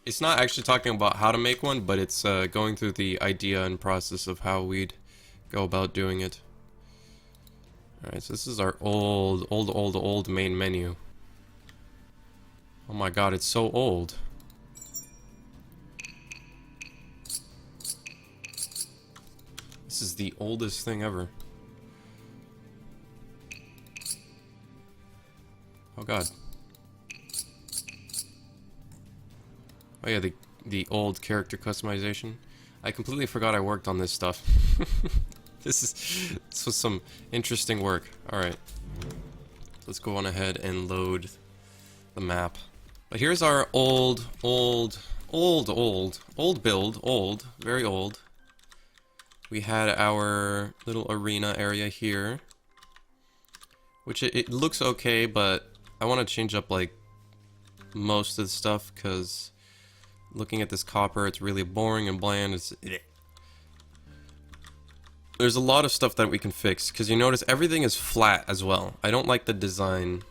It's not actually talking about how to make one, but it's going through the idea and process of how we'd go about doing it. Alright, so this is our old main menu. Oh my god, it's so old. This is the oldest thing ever. Oh god. Oh yeah, the old character customization. I completely forgot I worked on this stuff. This was some interesting work. Alright. Let's go on ahead and load the map. But here's our old build. Old. Very old. We had our little arena area here. Which it looks okay, but I want to change up like most of the stuff because looking at this copper, it's really boring and bland. There's a lot of stuff that we can fix because you notice everything is flat as well. I don't like the design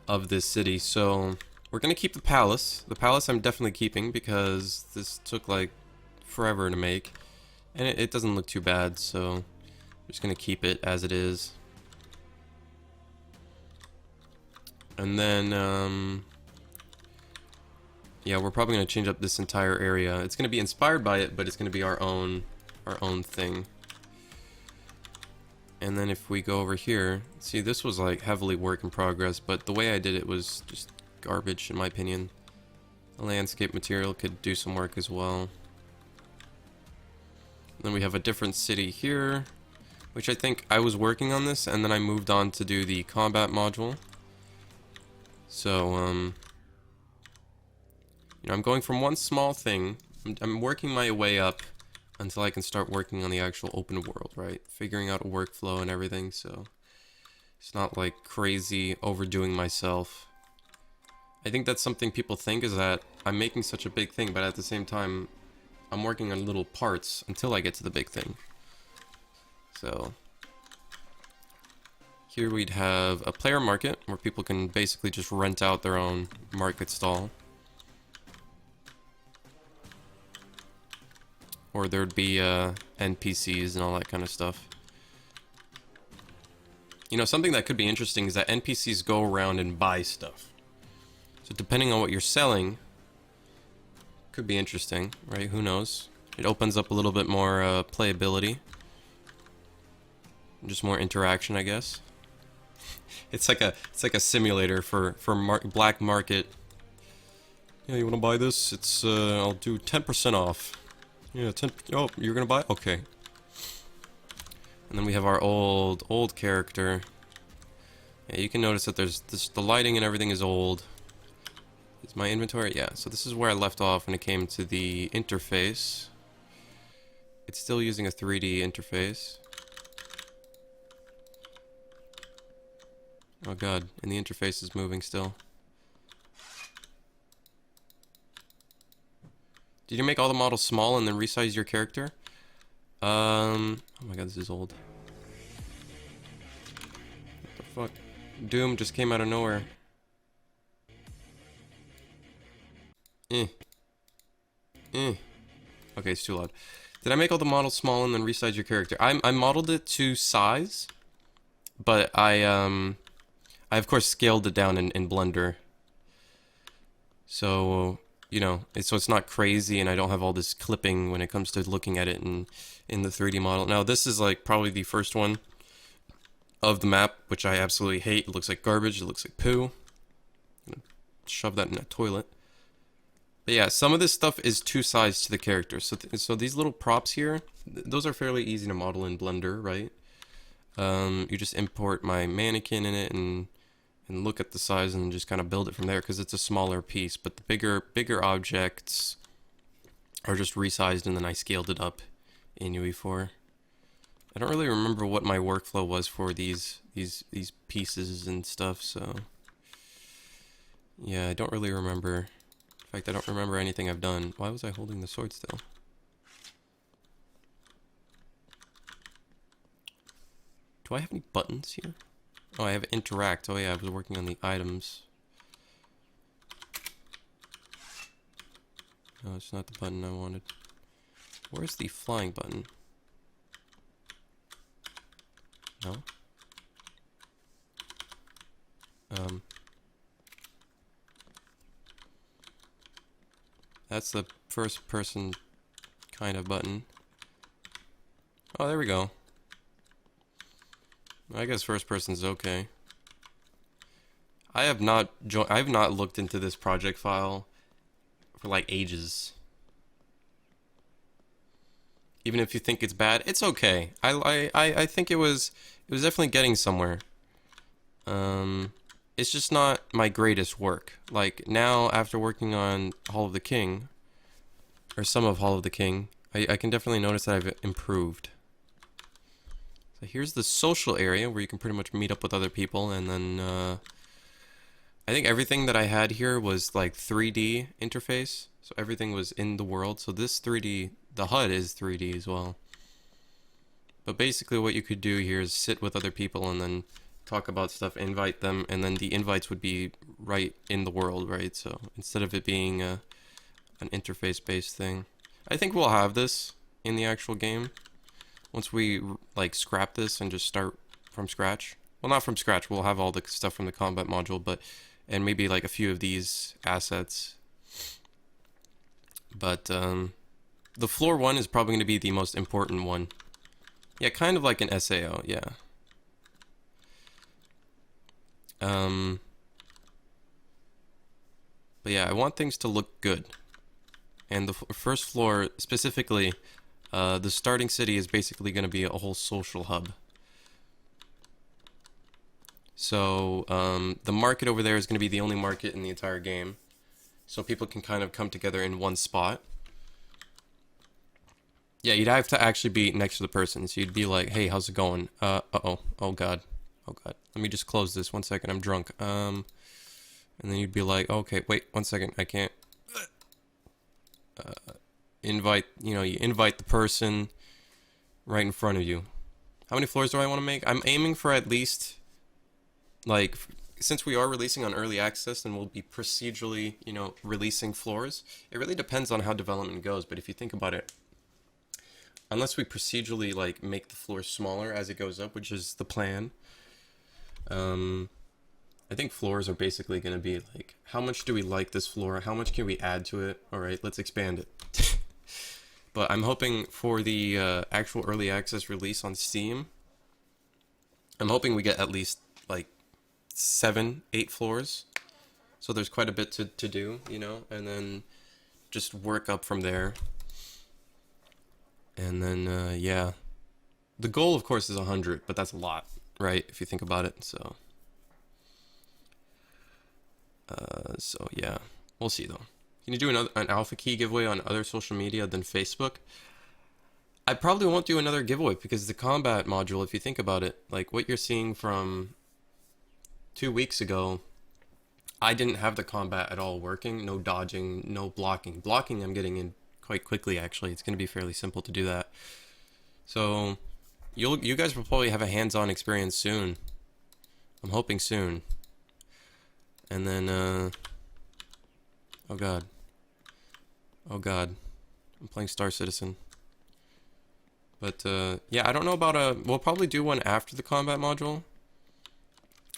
of this city, so we're gonna keep the palace. The palace I'm definitely keeping because this took like forever to make, and it doesn't look too bad, so I'm just gonna keep it as it is. And then yeah, we're probably gonna change up this entire area. It's gonna be inspired by it, but it's gonna be our own thing. And then if we go over here, see, this was like heavily work in progress, but the way I did it was just garbage in my opinion. The landscape material could do some work as well. Then we have a different city here, which I think I was working on this, and then I moved on to do the combat module. So, you know, I'm going from one small thing, I'm working my way up until I can start working on the actual open world, right? Figuring out a workflow and everything, so it's not like crazy overdoing myself. I think that's something people think is that I'm making such a big thing, but at the same time, I'm working on little parts until I get to the big thing. So, here we'd have a player market where people can basically just rent out their own market stall. Or there'd be NPCs and all that kind of stuff. You know, something that could be interesting is that NPCs go around and buy stuff. So depending on what you're selling, could be interesting, right? Who knows? It opens up a little bit more playability. Just more interaction, I guess. It's like a simulator for black market. Yeah, you want to buy this? It's I'll do 10% off. Yeah, 10. Oh, you're gonna buy? Okay. And then we have our old character. Yeah, you can notice that there's this, the lighting and everything is old. Is my inventory? Yeah, so this is where I left off when it came to the interface. It's still using a 3D interface. Oh god, and the interface is moving still. Did you make all the models small and then resize your character? Oh my god, this is old. What the fuck? Doom just came out of nowhere. Okay, it's too loud. Did I make all the models small and then resize your character? I modeled it to size, but I of course scaled it down in Blender. So, you know, so it's not crazy and I don't have all this clipping when it comes to looking at it in the 3D model. Now, this is like probably the first one of the map, which I absolutely hate. It looks like garbage. It looks like poo. I'm gonna shove that in a toilet. But yeah, some of this stuff is two sides to the character. So these little props here, those are fairly easy to model in Blender, right? You just import my mannequin in it and look at the size and just kind of build it from there because it's a smaller piece. But the bigger objects are just resized and then I scaled it up in UE4. I don't really remember what my workflow was for these pieces and stuff, so yeah, I don't really remember. In fact, I don't remember anything I've done. Why was I holding the sword still? Do I have any buttons here? Oh, I have interact. Oh yeah, I was working on the items. No, it's not the button I wanted. Where's the flying button? No. That's the first person kind of button. Oh, there we go. I guess first person's okay. I have not looked into this project file for like ages. Even if you think it's bad, it's okay. I think it was definitely getting somewhere. It's just not my greatest work. Like now, after working on Hall of the King, or some of Hall of the King, I can definitely notice that I've improved. So here's the social area where you can pretty much meet up with other people, and then I think everything that I had here was like 3D interface. So everything was in the world. So this 3D, the HUD is 3D as well. But basically what you could do here is sit with other people and then talk about stuff, invite them, and then the invites would be right in the world, right? So instead of it being an interface-based thing. I think we'll have this in the actual game. Once we like scrap this and just start from scratch. Well, not from scratch. We'll have all the stuff from the combat module, but and maybe like a few of these assets. But the floor one is probably going to be the most important one. Yeah, kind of like an SAO, yeah. But yeah, I want things to look good. And the first floor, specifically, the starting city is basically going to be a whole social hub. So the market over there is going to be the only market in the entire game. So people can kind of come together in one spot. Yeah, you'd have to actually be next to the person. So you'd be like, hey, how's it going? Uh-oh. Oh, God. Oh, God. Let me just close this. 1 second. I'm drunk. And then you'd be like, okay, wait, 1 second. I can't. Invite, you invite the person right in front of you. How many floors do I want to make? I'm aiming for at least, like, since we are releasing on early access and we'll be procedurally, releasing floors, it really depends on how development goes. But if you think about it, unless we procedurally, like, make the floor smaller as it goes up, which is the plan, I think floors are basically going to be like, how much do we like this floor? How much can we add to it? All right, let's expand it. But I'm hoping for the actual early access release on Steam, I'm hoping we get at least like 7, 8 floors. So there's quite a bit to do, and then just work up from there. And then, yeah. The goal, of course, is 100, but that's a lot, right? If you think about it, so yeah. We'll see, though. Can you do an alpha key giveaway on other social media than Facebook? I probably won't do another giveaway because the combat module, if you think about it, like what you're seeing from 2 weeks ago, I didn't have the combat at all working. No dodging, no blocking. Blocking I'm getting in quite quickly, actually. It's going to be fairly simple to do that. So you guys will probably have a hands-on experience soon. I'm hoping soon. And then, oh god. Oh god. I'm playing Star Citizen. But, yeah, I don't know about we'll probably do one after the combat module.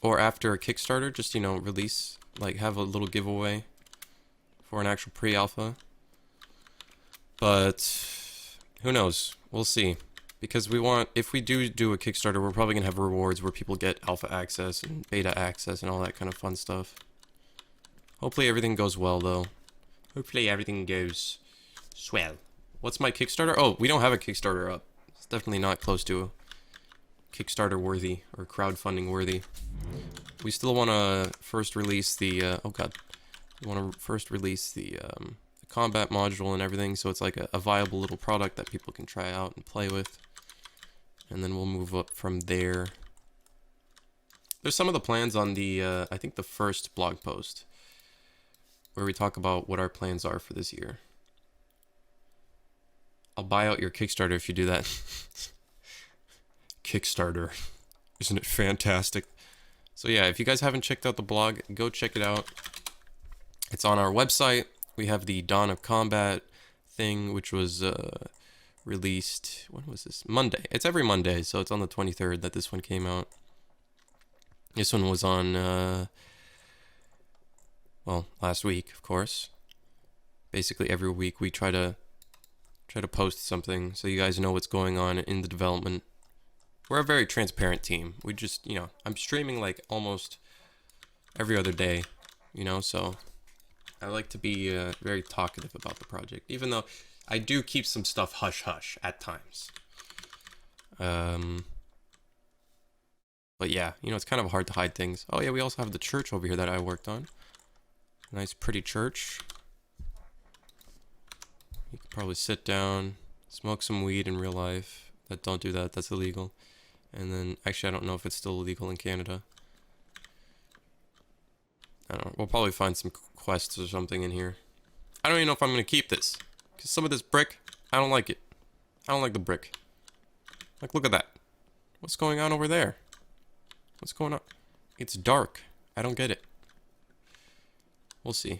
Or after a Kickstarter, just, release, like, have a little giveaway for an actual pre-alpha. But, who knows? We'll see. Because if we do a Kickstarter, we're probably going to have rewards where people get alpha access and beta access and all that kind of fun stuff. Hopefully everything goes well, though. Hopefully everything goes swell. What's my Kickstarter? Oh, we don't have a Kickstarter up. It's definitely not close to Kickstarter worthy or crowdfunding worthy. We still want to first release the, oh god. We want to first release the combat module and everything, so it's like a viable little product that people can try out and play with. And then we'll move up from there. There's some of the plans on the, I think the first blog post, where we talk about what our plans are for this year. I'll buy out your Kickstarter if you do that. Kickstarter. Isn't it fantastic? So yeah, if you guys haven't checked out the blog, go check it out. It's on our website. We have the Dawn of Combat thing, which was released, when was this? Monday. It's every Monday, so it's on the 23rd that this one came out. This one was on, well, last week, of course. Basically every week we try to post something so you guys know what's going on in the development. We're a very transparent team. We just, I'm streaming like almost every other day, so I like to be very talkative about the project, even though I do keep some stuff hush-hush at times. But yeah, it's kind of hard to hide things. Oh yeah, we also have the church over here that I worked on. Nice, pretty church. You could probably sit down, smoke some weed in real life. Don't do that, that's illegal. And then, actually I don't know if it's still illegal in Canada. I don't know, we'll probably find some quests or something in here. I don't even know if I'm going to keep this. Because some of this brick, I don't like it. I don't like the brick. Like, look at that. What's going on over there? What's going on? It's dark. I don't get it. We'll see.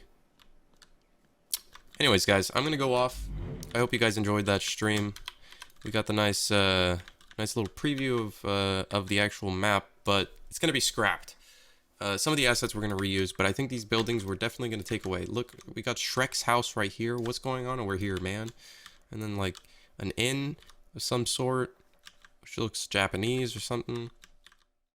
Anyways, guys, I'm going to go off. I hope you guys enjoyed that stream. We got the nice little preview of the actual map, but it's going to be scrapped. Some of the assets we're going to reuse, but I think these buildings we're definitely going to take away. Look, we got Shrek's house right here. What's going on over here, man? And then, like, an inn of some sort, which looks Japanese or something.